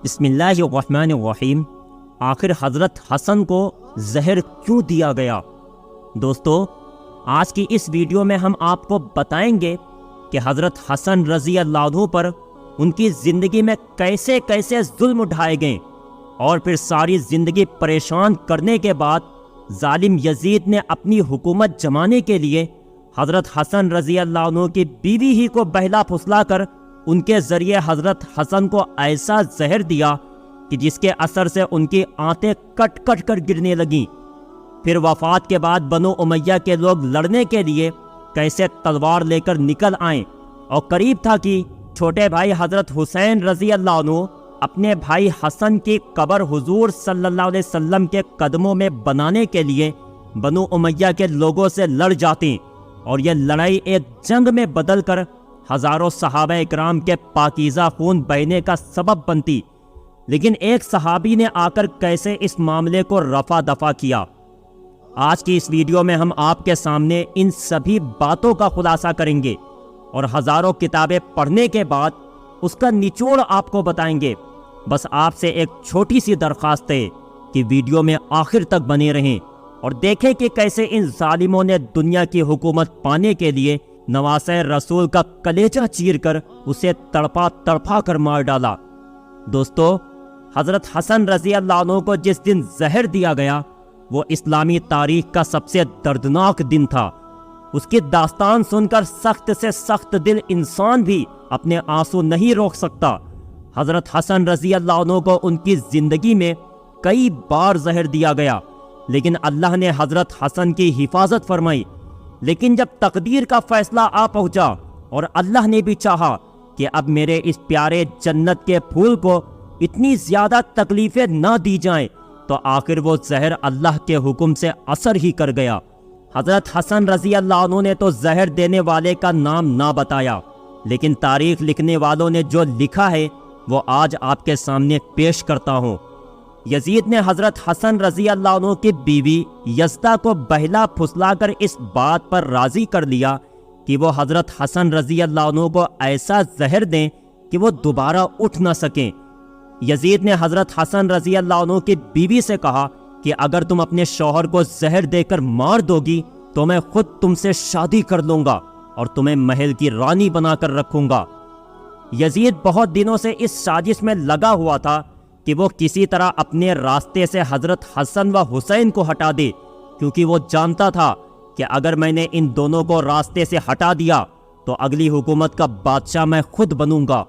بسم اللہ الرحمن الرحیم۔ آخر حضرت حسن کو زہر کیوں دیا گیا؟ دوستو، آج کی اس ویڈیو میں ہم آپ کو بتائیں گے کہ حضرت حسن رضی اللہ عنہ پر ان کی زندگی میں کیسے کیسے ظلم اٹھائے گئے، اور پھر ساری زندگی پریشان کرنے کے بعد ظالم یزید نے اپنی حکومت جمانے کے لیے حضرت حسن رضی اللہ عنہ کی بیوی ہی کو بہلا پھسلا کر ان کے ذریعے حضرت حسن کو ایسا زہر دیا کہ جس کے اثر سے ان کی آنتیں کٹ کٹ کر گرنے لگیں۔ پھر وفات کے بعد بنو امیہ کے لوگ لڑنے کے لیے کیسے تلوار لے کر نکل آئیں، اور قریب تھا کہ چھوٹے بھائی حضرت حسین رضی اللہ عنہ اپنے بھائی حسن کی قبر حضور صلی اللہ علیہ وسلم کے قدموں میں بنانے کے لیے بنو امیہ کے لوگوں سے لڑ جاتے، اور یہ لڑائی ایک جنگ میں بدل کر ہزاروں صحابہ اکرام کے پاکیزہ خون بہنے کا سبب بنتی۔ لیکن ایک صحابی نے آ کر کیسے اس معاملے کو رفع دفع کیا۔ آج کی اس ویڈیو میں ہم آپ کے سامنے ان سبھی باتوں کا خلاصہ کریں گے، اور ہزاروں کتابیں پڑھنے کے بعد اس کا نچوڑ آپ کو بتائیں گے۔ بس آپ سے ایک چھوٹی سی درخواست ہے کہ ویڈیو میں آخر تک بنے رہیں اور دیکھیں کہ کیسے ان ظالموں نے دنیا کی حکومت پانے کے لیے نواسہ رسول کا کلیجہ چیر کر اسے تڑپا تڑپا کر مار ڈالا۔ دوستو، حضرت حسن رضی اللہ عنہ کو جس دن زہر دیا گیا وہ اسلامی تاریخ کا سب سے دردناک دن تھا۔ اس کی داستان سن کر سخت سے سخت دل انسان بھی اپنے آنسو نہیں روک سکتا۔ حضرت حسن رضی اللہ عنہ کو ان کی زندگی میں کئی بار زہر دیا گیا، لیکن اللہ نے حضرت حسن کی حفاظت فرمائی۔ لیکن جب تقدیر کا فیصلہ آ پہنچا اور اللہ نے بھی چاہا کہ اب میرے اس پیارے جنت کے پھول کو اتنی زیادہ تکلیفیں نہ دی جائیں، تو آخر وہ زہر اللہ کے حکم سے اثر ہی کر گیا۔ حضرت حسن رضی اللہ عنہ نے تو زہر دینے والے کا نام نہ بتایا، لیکن تاریخ لکھنے والوں نے جو لکھا ہے وہ آج آپ کے سامنے پیش کرتا ہوں۔ یزید نے حضرت حسن رضی اللہ عنہ کی بیوی یزدہ کو بہلا پھسلا کر اس بات پر راضی کر لیا کہ وہ حضرت حسن رضی اللہ عنہ کو ایسا زہر دیں کہ وہ دوبارہ اٹھ نہ سکیں۔ یزید نے حضرت حسن رضی اللہ عنہ کی بیوی سے کہا کہ اگر تم اپنے شوہر کو زہر دے کر مار دو گی تو میں خود تم سے شادی کر لوں گا اور تمہیں محل کی رانی بنا کر رکھوں گا۔ یزید بہت دنوں سے اس سازش میں لگا ہوا تھا کہ وہ کسی طرح اپنے راستے سے حضرت حسن و حسین کو ہٹا دے، کیونکہ وہ جانتا تھا کہ اگر میں نے ان دونوں کو راستے سے ہٹا دیا تو اگلی حکومت کا بادشاہ میں خود بنوں گا۔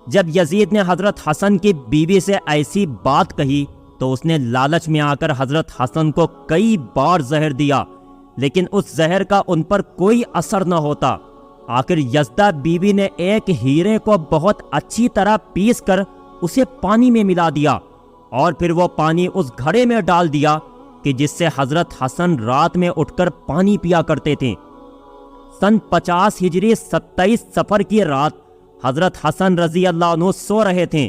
جب یزید نے حضرت حسن کی بیوی سے ایسی بات کہی تو اس نے لالچ میں آ کر حضرت حسن کو کئی بار زہر دیا، لیکن اس زہر کا ان پر کوئی اثر نہ ہوتا۔ آخر یزدہ بیوی نے ایک ہیرے کو بہت اچھی طرح پیس کر اسے پانی میں ملا دیا، اور پھر وہ پانی اس گھڑے میں ڈال دیا کہ جس سے حضرت حسن رات میں اٹھ کر پانی پیا کرتے تھے۔ سن 50 ہجری 27 صفر کی رات حضرت حسن رضی اللہ عنہ سو رہے تھے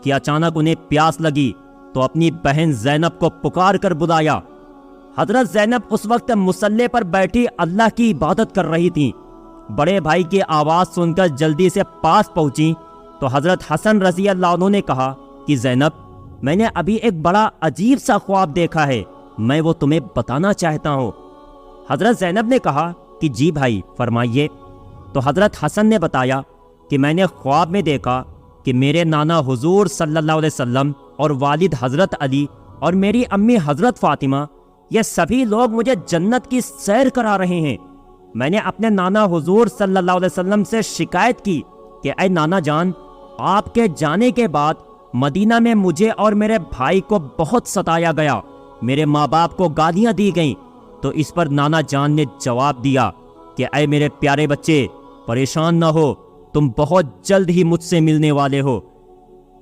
کہ اچانک انہیں پیاس لگی تو اپنی بہن زینب کو پکار کر بلایا۔ حضرت زینب اس وقت مصلی پر بیٹھی اللہ کی عبادت کر رہی تھیں۔ بڑے بھائی کی آواز سن کر جلدی سے پاس پہنچی تو حضرت حسن رضی اللہ عنہ نے کہا کہ زینب، میں نے ابھی ایک بڑا عجیب سا خواب دیکھا ہے، میں وہ تمہیں بتانا چاہتا ہوں۔ حضرت زینب نے کہا کہ جی بھائی فرمائیے۔ تو حضرت حسن نے بتایا کہ میں نے خواب میں دیکھا کہ میرے نانا حضور صلی اللہ علیہ وسلم اور والد حضرت علی اور میری امی حضرت فاطمہ، یہ سبھی لوگ مجھے جنت کی سیر کرا رہے ہیں۔ میں نے اپنے نانا حضور صلی اللہ علیہ وسلم سے شکایت کی کہ اے نانا جان، آپ کے جانے کے بعد مدینہ میں مجھے اور میرے بھائی کو بہت ستایا گیا، میرے ماں باپ کو گالیاں دی گئیں۔ تو اس پر نانا جان نے جواب دیا کہ اے میرے پیارے بچے، پریشان نہ ہو، تم بہت جلد ہی مجھ سے ملنے والے ہو۔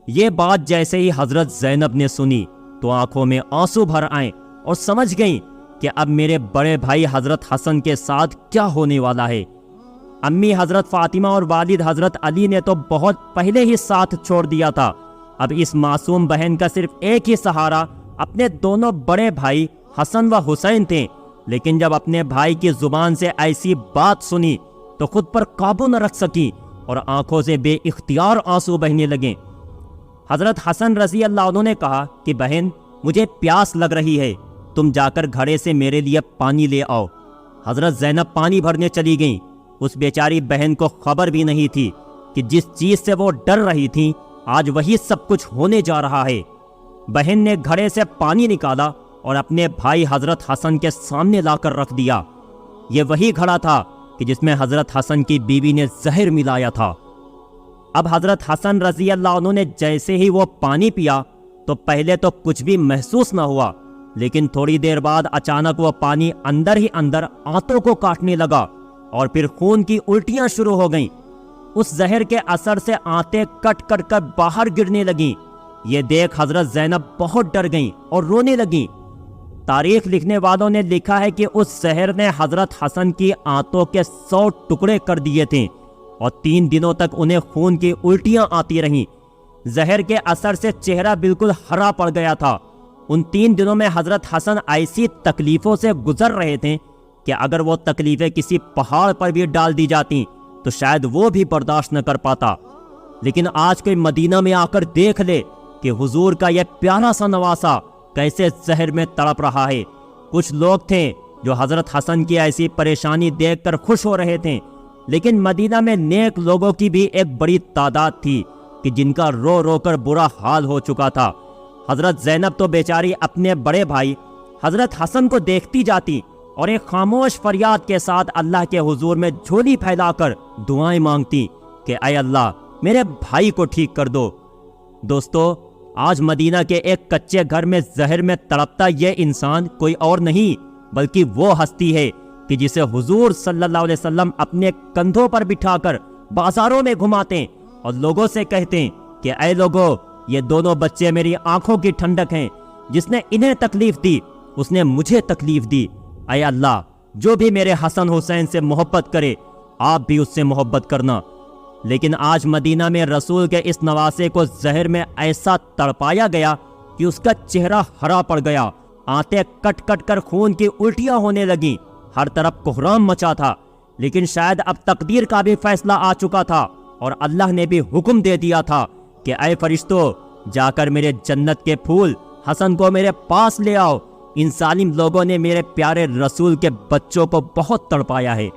یہ بات جیسے ہی حضرت زینب نے سنی تو آنکھوں میں آنسو بھر آئیں اور سمجھ گئیں کہ اب میرے بڑے بھائی حضرت حسن کے ساتھ کیا ہونے والا ہے۔ امی حضرت فاطمہ اور والد حضرت علی نے تو بہت پہلے ہی ساتھ چھوڑ دیا تھا، اب اس معصوم بہن کا صرف ایک ہی سہارا اپنے دونوں بڑے بھائی حسن و حسین تھے۔ لیکن جب اپنے بھائی کی زبان سے ایسی بات سنی تو خود پر قابو نہ رکھ سکی اور آنکھوں سے بے اختیار آنسو بہنے لگے۔ حضرت حسن رضی اللہ عنہ نے کہا کہ بہن مجھے پیاس لگ رہی ہے، تم جا کر گھڑے سے میرے لیے پانی لے آؤ۔ حضرت زینب پانی بھرنے چلی گئیں۔ اس بیچاری بہن کو خبر بھی نہیں تھی کہ جس چیز سے وہ ڈر رہی تھی آج وہی سب کچھ ہونے جا رہا ہے۔ بہن نے گھڑے سے پانی نکالا اور اپنے بھائی حضرت حسن کے سامنے لا کر رکھ دیا۔ یہ وہی گھڑا تھا کہ جس میں حضرت حسن کی بیوی نے زہر ملایا تھا۔ اب حضرت حسن رضی اللہ عنہ نے جیسے ہی وہ پانی پیا تو پہلے تو کچھ بھی محسوس نہ ہوا، لیکن تھوڑی دیر بعد اچانک وہ پانی اندر ہی اندر آنتوں کو کاٹنے لگا اور پھر خون کی الٹیاں شروع ہو گئیں۔ اس زہر کے اثر سے آنتیں کٹ کٹ کر باہر گرنے لگیں۔ یہ دیکھ حضرت زینب بہت ڈر گئیں اور رونے لگیں۔ تاریخ لکھنے والوں نے لکھا ہے کہ اس زہر نے حضرت حسن کی آنتوں کے 100 ٹکڑے کر دیے تھے اور 3 دنوں تک انہیں خون کی الٹیاں آتی رہیں۔ زہر کے اثر سے چہرہ بالکل ہرا پڑ گیا تھا۔ ان 3 دنوں میں حضرت حسن ایسی تکلیفوں سے گزر رہے تھے کہ اگر وہ تکلیفیں کسی پہاڑ پر بھی ڈال دی جاتی تو شاید وہ بھی برداشت نہ کر پاتا۔ لیکن آج کوئی مدینہ میں آ کر دیکھ لے کہ حضور کا یہ پیارا سا نواسا کیسے زہر میں تڑپ رہا ہے۔ کچھ لوگ تھے جو حضرت حسن کی ایسی پریشانی دیکھ کر خوش ہو رہے تھے، لیکن مدینہ میں نیک لوگوں کی بھی ایک بڑی تعداد تھی کہ جن کا رو رو کر برا حال ہو چکا تھا۔ حضرت زینب تو بیچاری اپنے بڑے بھائی حضرت حسن کو دیکھتی جاتی اور ایک خاموش فریاد کے ساتھ اللہ کے حضور میں جھولی پھیلا کر دعائیں مانگتی کہ اے اللہ میرے بھائی کو ٹھیک کر دو۔ دوستو، آج مدینہ کے ایک کچے گھر میں زہر میں تڑپتا یہ انسان کوئی اور نہیں بلکہ وہ ہستی ہے کہ جسے حضور صلی اللہ علیہ وسلم اپنے کندھوں پر بٹھا کر بازاروں میں گھماتے اور لوگوں سے کہتے کہ اے لوگو، یہ دونوں بچے میری آنکھوں کی ٹھنڈک ہیں، جس نے انہیں تکلیف دی اس نے مجھے تکلیف دی۔ اے اللہ، جو بھی میرے حسن حسین سے محبت کرے آپ بھی اس سے محبت کرنا۔ لیکن آج مدینہ میں رسول کے اس نواسے کو زہر میں ایسا تڑپایا گیا کہ اس کا چہرہ ہرا پڑ گیا، آنتیں کٹ کٹ کر خون کی الٹیاں ہونے لگیں، ہر طرف کوہرام مچا تھا۔ لیکن شاید اب تقدیر کا بھی فیصلہ آ چکا تھا اور اللہ نے بھی حکم دے دیا تھا کہ اے فرشتو، جا کر میرے جنت کے پھول حسن کو میرے پاس لے آؤ۔ ان ظالم لوگوں نے میرے پیارے رسول کے بچوں کو بہت تڑپایا ہے۔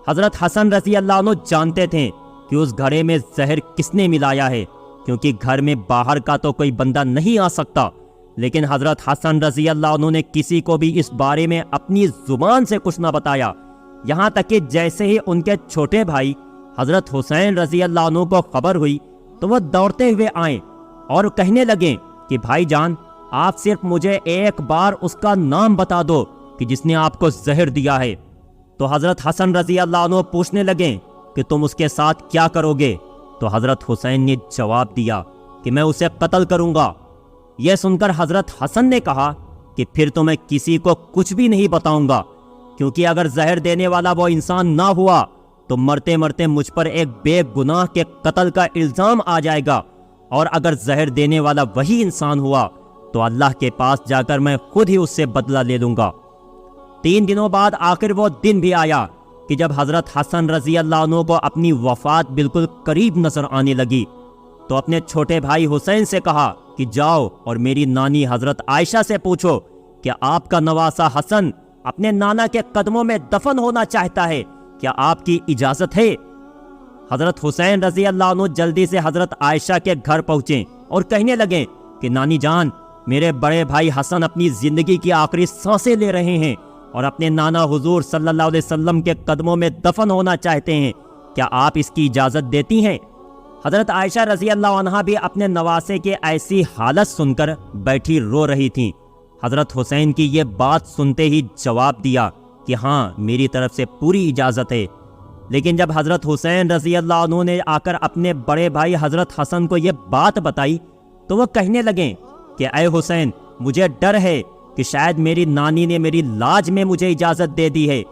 حضرت حسن رضی اللہ عنہ جانتے تھے کہ اس گھڑے میں زہر کس نے ملایا ہے، کیونکہ گھر میں باہر کا تو کوئی بندہ نہیں آ سکتا۔ لیکن حضرت حسن رضی اللہ عنہ نے کسی کو بھی اس بارے میں اپنی زبان سے کچھ نہ بتایا، یہاں تک کہ جیسے ہی ان کے چھوٹے بھائی حضرت حسین رضی اللہ عنہ کو خبر ہوئی تو وہ دوڑتے ہوئے آئیں اور کہنے لگے کہ بھائی جان، آپ صرف مجھے ایک بار اس کا نام بتا دو کہ جس نے آپ کو زہر دیا ہے۔ تو حضرت حسن رضی اللہ عنہ پوچھنے لگے کہ تم اس کے ساتھ کیا کرو گے؟ تو حضرت حسین نے جواب دیا کہ میں اسے قتل کروں گا۔ یہ سن کر حضرت حسن نے کہا کہ پھر تو میں کسی کو کچھ بھی نہیں بتاؤں گا، کیونکہ اگر زہر دینے والا وہ انسان نہ ہوا تو مرتے مرتے مجھ پر ایک بے گناہ کے قتل کا الزام آ جائے گا، اور اگر زہر دینے والا وہی انسان ہوا تو اللہ کے پاس جا کر میں خود ہی اس سے بدلہ لے لوں گا۔ 3 دنوں بعد آخر وہ دن بھی آیا کہ جب حضرت حسن رضی اللہ عنہ کو اپنی وفات بالکل قریب نظر آنے لگی تو اپنے چھوٹے بھائی حسین سے کہا کہ جاؤ اور میری نانی حضرت عائشہ سے پوچھو کہ آپ کا نواسا حسن اپنے نانا کے قدموں میں دفن ہونا چاہتا ہے، کیا آپ کی اجازت ہے؟ حضرت حسین رضی اللہ عنہ جلدی سے حضرت عائشہ کے گھر پہنچے اور کہنے لگے کہ نانی جان، میرے بڑے بھائی حسن اپنی زندگی کی آخری سانسیں لے رہے ہیں اور اپنے نانا حضور صلی اللہ علیہ وسلم کے قدموں میں دفن ہونا چاہتے ہیں، کیا آپ اس کی اجازت دیتی ہیں؟ حضرت عائشہ رضی اللہ عنہا بھی اپنے نواسے کی ایسی حالت سن کر بیٹھی رو رہی تھیں۔ حضرت حسین کی یہ بات سنتے ہی جواب دیا کہ ہاں، میری طرف سے پوری اجازت ہے۔ لیکن جب حضرت حسین رضی اللہ عنہ نے آ کر اپنے بڑے بھائی حضرت حسن کو یہ بات بتائی تو وہ کہنے لگے کہ اے حسین، مجھے ڈر ہے کہ شاید میری نانی نے میری لاج میں مجھے اجازت دے دی ہے،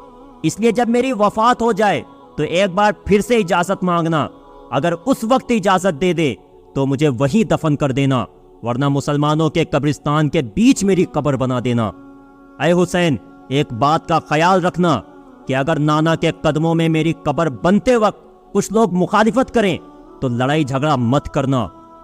اس لیے جب میری وفات ہو جائے تو ایک بار پھر سے اجازت مانگنا، اگر اس وقت اجازت دے دے تو مجھے وہیں دفن کر دینا، ورنہ مسلمانوں کے قبرستان کے بیچ میری قبر بنا دینا۔ اے حسین، ایک بات کا خیال رکھنا کہ اگر نانا کے قدموں میں میری قبر بنتے وقت کچھ لوگ مخالفت کریں تو لڑائی جھگڑا مت کرنا،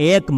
1